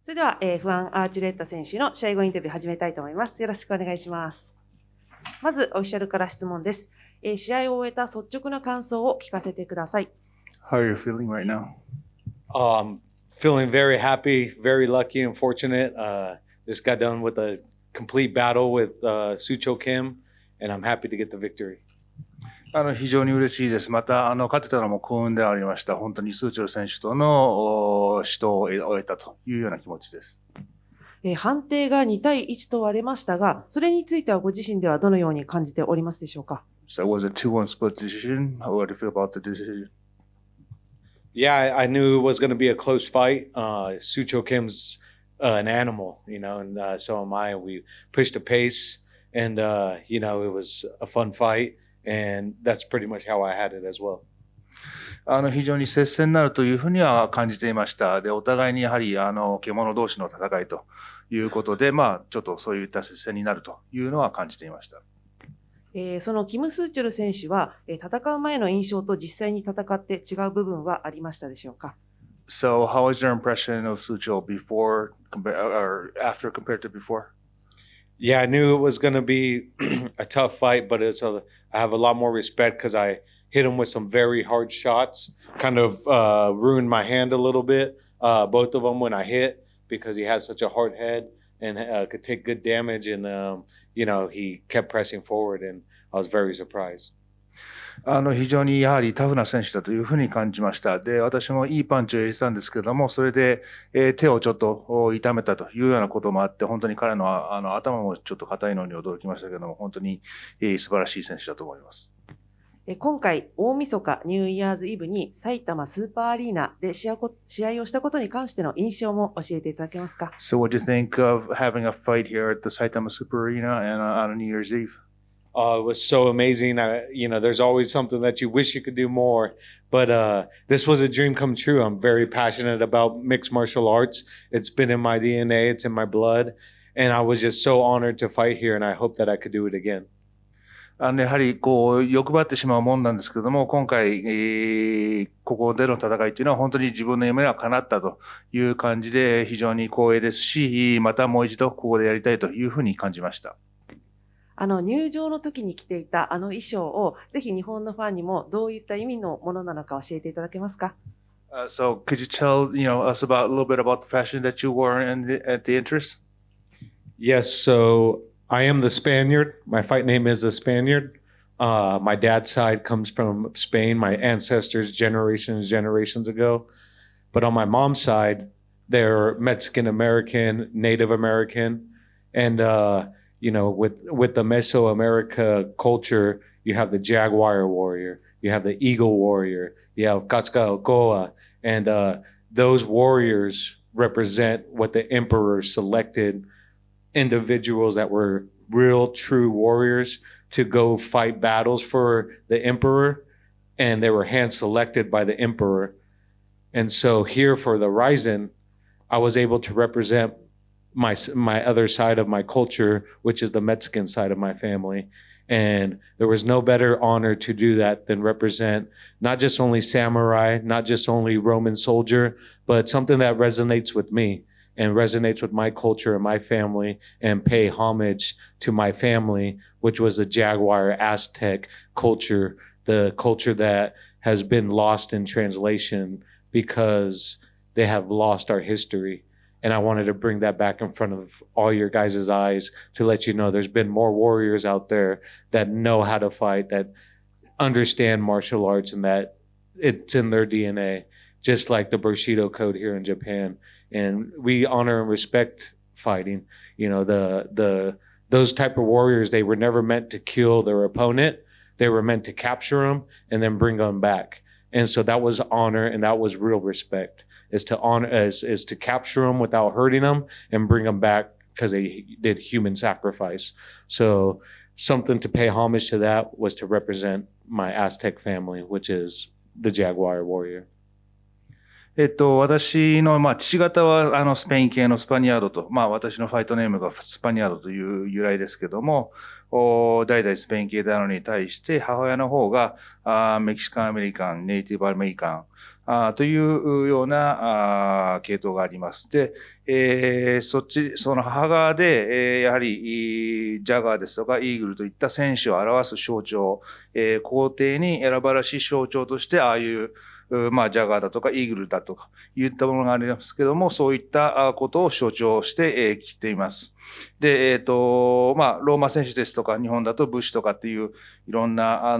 それでは、不安アーチュレッタ選手の試合後インタビュー始めたいと思います。よろしくお願いします。まず、オフィシャルから質問です。試合を終えた率直な感想を聞かせてください。How are you feeling right now? Feeling very happy, very lucky and fortunate. Just got done with a complete battle with Sucho Kim, and I'm happy to get the victory. 非常に嬉しいです。また、勝てたのも幸運でありました。本当にスーチョル選手との死闘を終えたというような気持ちです。判定が2対1と割れましたが、それについてはご自身ではどのように感じておりますでしょうか。So it was a 2-1 split decision. How do you feel about the decision? Yeah, I knew it was going to be a close fight. Sucho Kim's an animal, and so am I. We pushed the pace, and it was a fun fight.And that's pretty much how I had it as well. 非常に接戦になるというふうには感じていました。で、お互いにやはり獣同士の戦いということで、ちょっとそういった接戦になるというのは感じていました。そのキム・スーチョル選手は、戦う前の印象と実際に戦って違う部分はありましたでしょうか。So, how was your impression of Sucho before or after compared to before?Yeah, I knew it was going to be a tough fight, but I have a lot more respect because I hit him with some very hard shots, kind of ruined my hand a little bit, both of them when I hit, because he has such a hard head and could take good damage. And, he kept pressing forward, and I was very surprised.非常にやはりタフな選手だというふうに感じました。で、私もいいパンチを入れてたんですけれども、それで、手をちょっと痛めたというようなこともあって、本当に彼の頭もちょっと硬いのに驚きましたけれども、本当に素晴らしい選手だと思います。今回、大晦日ニューイヤーズイブに埼玉スーパーアリーナで試合をしたことに関しての印象も教えていただけますか。So what do you think of having a fight here at the Saitama Super Arena and on New Year's Eve?It was so amazing. There's always something that you wish you could do more, but this was a dream come true. I'm very passionate about mixed martial arts. It's been in my DNA, it's in my blood, and I was just so honored to fight here, and I hope that I could do it again. やはり欲張ってしまうもんなんですけども、今回、ここでの戦いっていうのは本当に自分の夢が叶ったという感じで非常に光栄ですし、またもう一度ここでやりたいというふうに感じました。入場の時に着ていた衣装をぜひ日本のファンにもどういった意味のものなのか教えていただけますか。So could you tell us about a little bit about the fashion that you wore at the entrance? Yes, so I am the Spaniard. My fight name is the Spaniard. My dad's side comes from Spain. My ancestors generations ago. But on my mom's side, they're Mexican American, Native American, and with the Mesoamerica culture, you have the Jaguar warrior, you have the Eagle warrior, you have Quetzalcoatl, and those warriors represent what the emperor selected individuals that were real, true warriors to go fight battles for the emperor, and they were hand-selected by the emperor. And so here for the RIZIN, I was able to represent my other side of my culture, which is the Mexican side of my family. And there was no better honor to do that than represent not just only samurai, not just only Roman soldier, but something that resonates with me and resonates with my culture and my family, and pay homage to my family, which was the Jaguar Aztec culture, the culture that has been lost in translation because they have lost our history. And I wanted to bring that back in front of all your guys' eyes to let you know there's been more warriors out there that know how to fight, that understand martial arts, and that it's in their DNA, just like the Bushido code here in Japan. And we honor and respect fighting. Those type of warriors, they were never meant to kill their opponent. They were meant to capture them and then bring them back. And so that was honor, and that was real respect, is to honor, is to capture them without hurting them and bring them back because they did human sacrifice. So something to pay homage to that was to represent my Aztec family, which is the Jaguar warrior. 私の、父方は、スペイン系のスパニアードと、私のファイトネームがスパニアードという由来ですけども、代々スペイン系であるのに対して、母親の方が、メキシカンアメリカン、ネイティブアメリカというような系統があります。で、その母側で、やはり、ジャガーですとか、イーグルといった選手を表す象徴、皇帝に選ばれし象徴として、ああいう、ジャガーだとか、イーグルだとか、いったものがありますけども、そういったことを象徴してきています。で、ローマ選手ですとか、日本だと武士とかっていう、いろんな、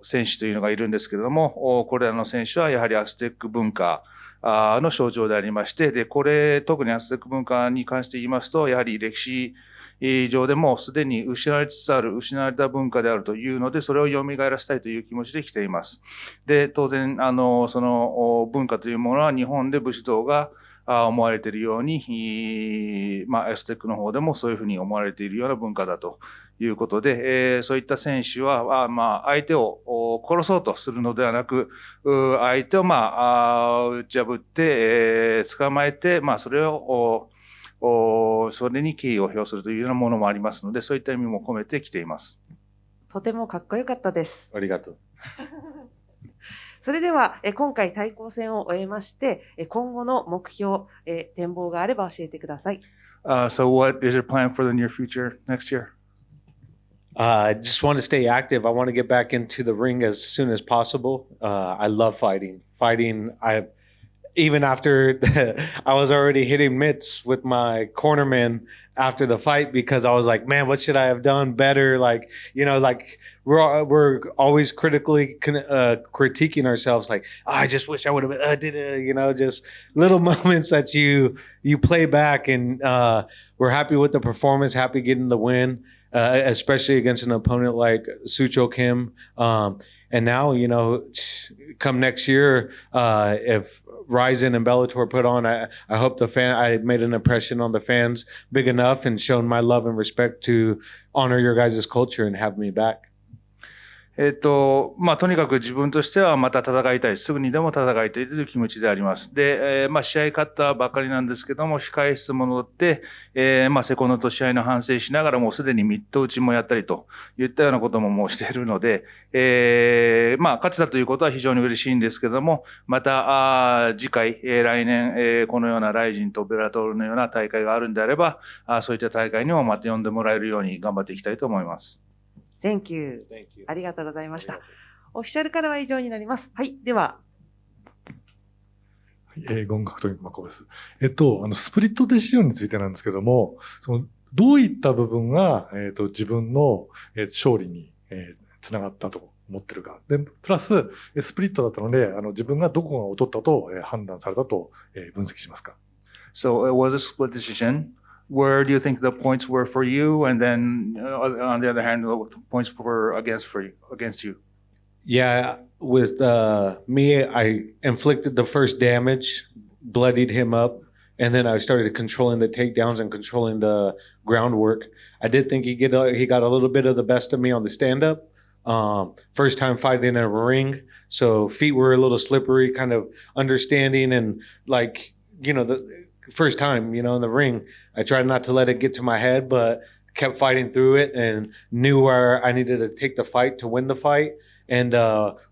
選手というのがいるんですけれども、これらの選手はやはりアステック文化の象徴でありまして、で、特にアステック文化に関して言いますと、やはり歴史上でもすでに失われつつある、失われた文化であるというので、それを蘇らせたいという気持ちで来ています。で、当然、その文化というものは日本で武士道が思われているように、アステックの方でもそういうふうに思われているような文化だということで、そういった選手は、相手を殺そうとするのではなく、相手を打ち破って、捕まえて、それをそれに敬意を表するというようなものもありますので、そういった意味も込めてきています。とてもかっこよかったです。ありがとう。それでは、今回対抗戦を終えまして、今後の目標、展望があれば教えてください。So what is your plan for the near future next year? I just want to stay active. I want to get back into the ring as soon as possible. I love fighting. Even after I was already hitting mitts with my cornerman after the fight because I was like, man, what should I have done better? Like, we're always critically critiquing ourselves. Like, I just wish I would have did it. Just little moments that you play back, and we're happy with the performance, happy getting the win, especially against an opponent like Sucho Kim. And now, come next year, if RIZIN and Bellator put on, I hope I made an impression on the fans big enough and shown my love and respect to honor your guys' culture and have me back. とにかく自分としてはまた戦いたい。すぐにでも戦いたいという気持ちであります。で、試合勝ったばかりなんですけども、控え室戻って、セコンドと試合の反省しながらもうすでにミット打ちもやったりといったようなことももうしているので、勝ちたということは非常に嬉しいんですけども、また、次回、来年、このようなライジンとベラトールのような大会があるんであれば、そういった大会にもまた呼んでもらえるように頑張っていきたいと思います。Thank you. ありがとうございました。オフィシャルからは以上になります。はい。では。ゴン格闘技マコです。スプリットデシジョンについてなんですけども、どういった部分が、自分の、勝利に、つながったと思ってるか。で、プラス、スプリットだったので、自分がどこが劣ったと、判断されたと、分析しますか。So it was a split decision.Where do you think the points were for you, and then on the other hand, the points were against you? Yeah, with me, I inflicted the first damage, bloodied him up, and then I started controlling the takedowns and controlling the groundwork. I did think he got a little bit of the best of me on the stand-up. First time fighting in a ring, so feet were a little slippery, kind of understanding and the first time, in the ring, I tried not to let it get to my head, but kept fighting through it and knew where I needed to take the fight to win the fight, and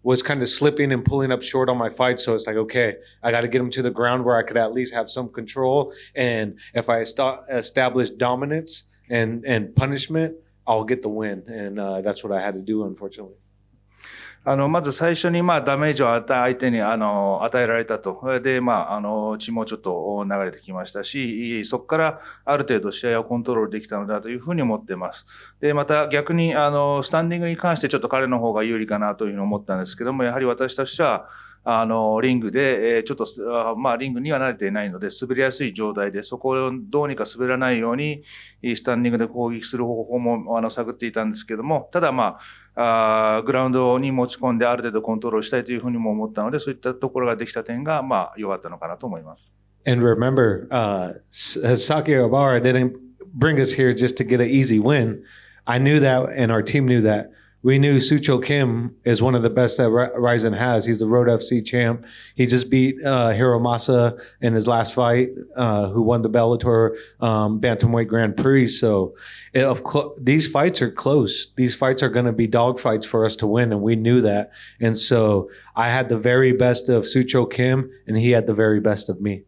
was kind of slipping and pulling up short on my fight. So it's like, okay, I got to get him to the ground where I could at least have some control. And if I establish dominance and punishment, I'll get the win. And that's what I had to do, unfortunately.まず最初にダメージを相手に与えられたと。で、血もちょっと流れてきましたし、そこからある程度試合をコントロールできたのだというふうに思っています。で、また逆にスタンディングに関してちょっと彼の方が有利かなというふうに思ったんですけども、やはり私としては、リングで、ちょっと、リングには慣れていないので、滑りやすい状態で、そこをどうにか滑らないように、スタンディングで攻撃する方法も、探っていたんですけども、ただグラウンドに持ち込んである程度コントロールしたいというふうにも思ったので、そういったところができた点が、良かったのかなと思います。And remember, Saki Obara didn't bring us here just to get an easy win. I knew that, and our team knew that. we knew Sucho Kim is one of the best that RIZIN has. He's the Road FC champ. He just beat Hiromasa in his last fight, who won the Bellator Bantamweight Grand Prix. So these fights are close. These fights are going to be dog fights for us to win, and we knew that. And so I had the very best of Sucho Kim, and he had the very best of me.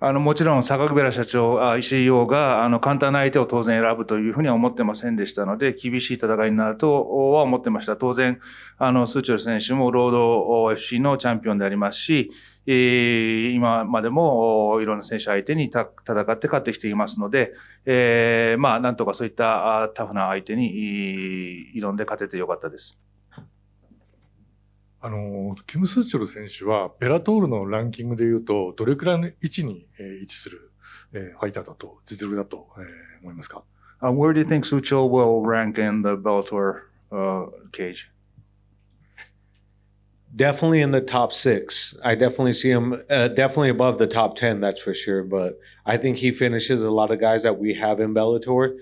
もちろん、坂倉社長、CEO が、簡単な相手を当然選ぶというふうには思ってませんでしたので、厳しい戦いになるとは思ってました。当然、スーチョル選手もロード FC のチャンピオンでありますし、今までもいろんな選手相手に戦って勝ってきていますので、なんとかそういったタフな相手に挑んで勝ててよかったです。キム・スーチョル選手は、ベラトールのランキングで言うと、どれくらいの位置に位置するファイターだと、実力だと思いますか？ Where do you think Sucho will rank in the Bellator cage? Definitely in the top 6. I definitely see him definitely above the top 10, that's for sure. But I think he finishes a lot of guys that we have in Bellator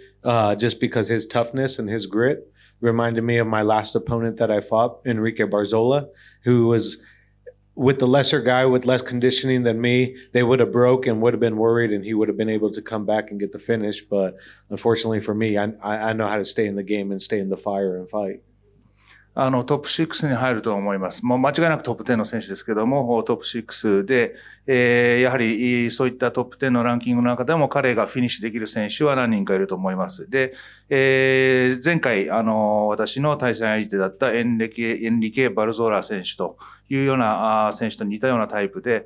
just because his toughness and his grit reminded me of my last opponent that I fought, Enrique Barzola, who was with the lesser guy with less conditioning than me. They would have broke and would have been worried, and he would have been able to come back and get the finish. But unfortunately for me, I know how to stay in the game and stay in the fire and fight. トップ6に入ると思います。もう間違いなくトップ10の選手ですけども、トップ6で、やはりそういったトップ10のランキングの中でも彼がフィニッシュできる選手は何人かいると思います。で、前回、私の対戦相手だったエンリケ・バルゾーラ選手というような選手と似たようなタイプで、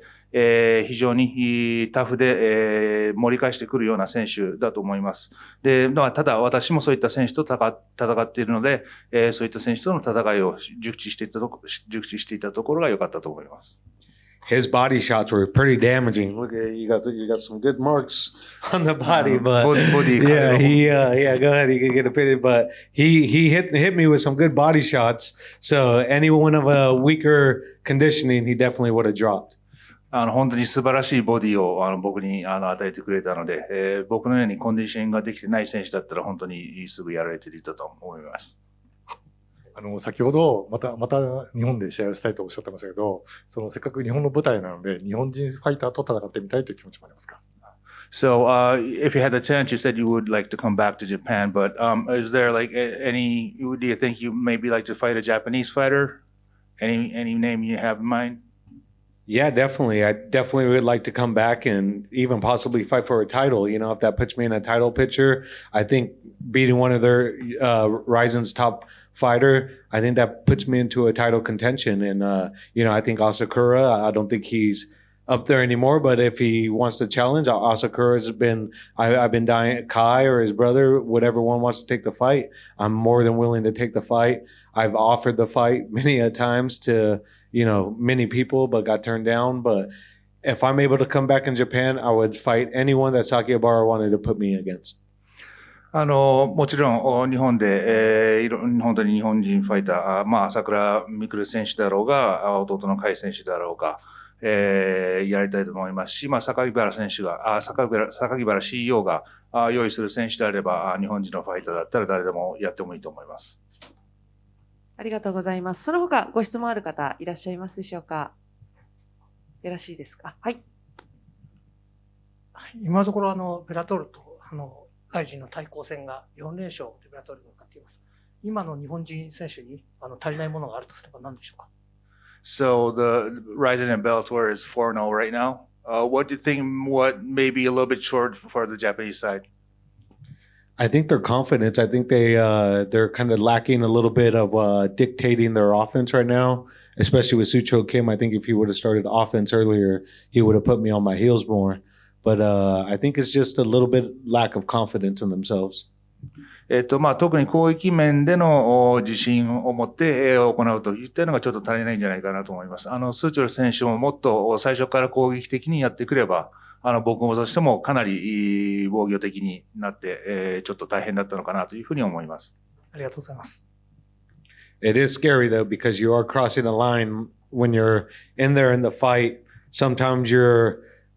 非常にタフで、盛り返してくるような選手だと思います。で、ただ私もそういった選手と戦っているので、そういった選手との戦いを熟知していたところが良かったと思います。His body shots were pretty damaging. Look at you got some good marks on the body, but body yeah, go ahead, you can get a pity, but he hit me with some good body shots. So anyone of a weaker conditioning, he definitely would have dropped. 本当に素晴らしいボディを僕に与えてくれたので、僕のようにコンディションができてない選手だったら本当にすぐやられていたと思います。先ほど、また日本で試合をしたいとおっしゃってましたけど、せっかく日本の舞台なので、日本人ファイターと戦ってみたいという気持ちもありますか？ So, if you had the chance, you said you would like to come back to Japan, but is there like do you think you maybe like to fight a Japanese fighter? Any name you have in mind? Yeah, definitely. I definitely would like to come back and even possibly fight for a title. You know, if that puts me in a title picture, I think beating one of their RIZIN's top fighter, I think that puts me into a title contention. And, I think Asakura, I don't think he's up there anymore, but if he wants to challenge, Asakura's I've been dying, Kai or his brother, whatever one wants to take the fight, I'm more than willing to take the fight. I've offered the fight many a times to, many people, but got turned down. But if I'm able to come back in Japan, I would fight anyone that Sakihabara wanted to put me against. もちろん、日本で、本当に日本人ファイター、朝倉未来選手だろうが、弟の甲斐選手だろうが、やりたいと思いますし、榊原選手が、榊原 CEO が用意する選手であれば、日本人のファイターだったら誰でもやってもいいと思います。ありがとうございます。その他ご質問ある方いらっしゃいますでしょうか？よろしいですか？はい。今のところベラトルとRIZINの対抗戦が4連勝でベラトルが勝っています。今の日本人選手に足りないものがあるとすれば何でしょうか？ So the RIZIN and Bellator is 4-0 right now. What do you think? What may be a little bit short for the Japanese side? I think their confidence. I think they're kind of lacking a little bit of dictating their offense right now, especially with Sucho Kim. I think if he would have started offense earlier, he would have put me on my heels more. But I think it's just a little bit lack of confidence in themselves. 特に攻撃面での自信を持って行うといったのがちょっと足りないんじゃないかなと思います。スーチョル選手ももっと最初から攻撃的にやってくれば、僕としてもかなり防御的になって、ちょっと大変だったのかなというふうに思います。ありがとうございます。It is scary though, because you are crossing a line when you're in there in the fight. Sometimes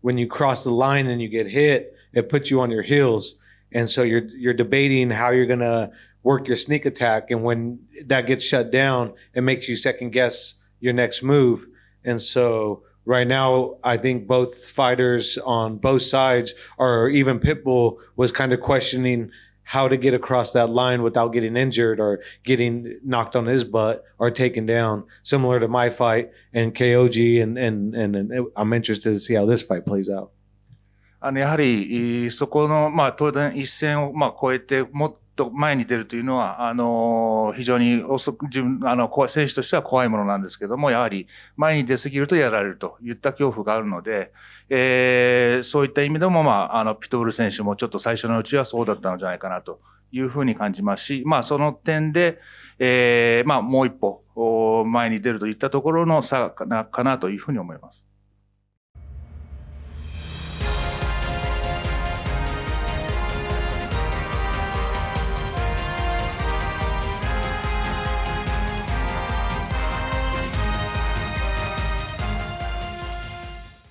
when you cross the line and you get hit, it puts you on your heels. And so you're debating how you're going to work your sneak attack. And when that gets shut down, it makes you second guess your next move. And so right now, I think both fighters on both sides, or even Pitbull, was kind of questioning how to get across that line without getting injured or getting knocked on his butt or taken down, similar to my fight and KOG. And I'm interested to see how this fight plays out. やはり、そこの、当然一線を、越えて、もっと前に出るというのは、非常に遅く、選手としては怖いものなんですけども、やはり前に出すぎるとやられるといった恐怖があるので、そういった意味でも、ピトブル選手もちょっと最初のうちはそうだったのじゃないかなというふうに感じますし、その点で、もう一歩前に出るといったところの差かなというふうに思います。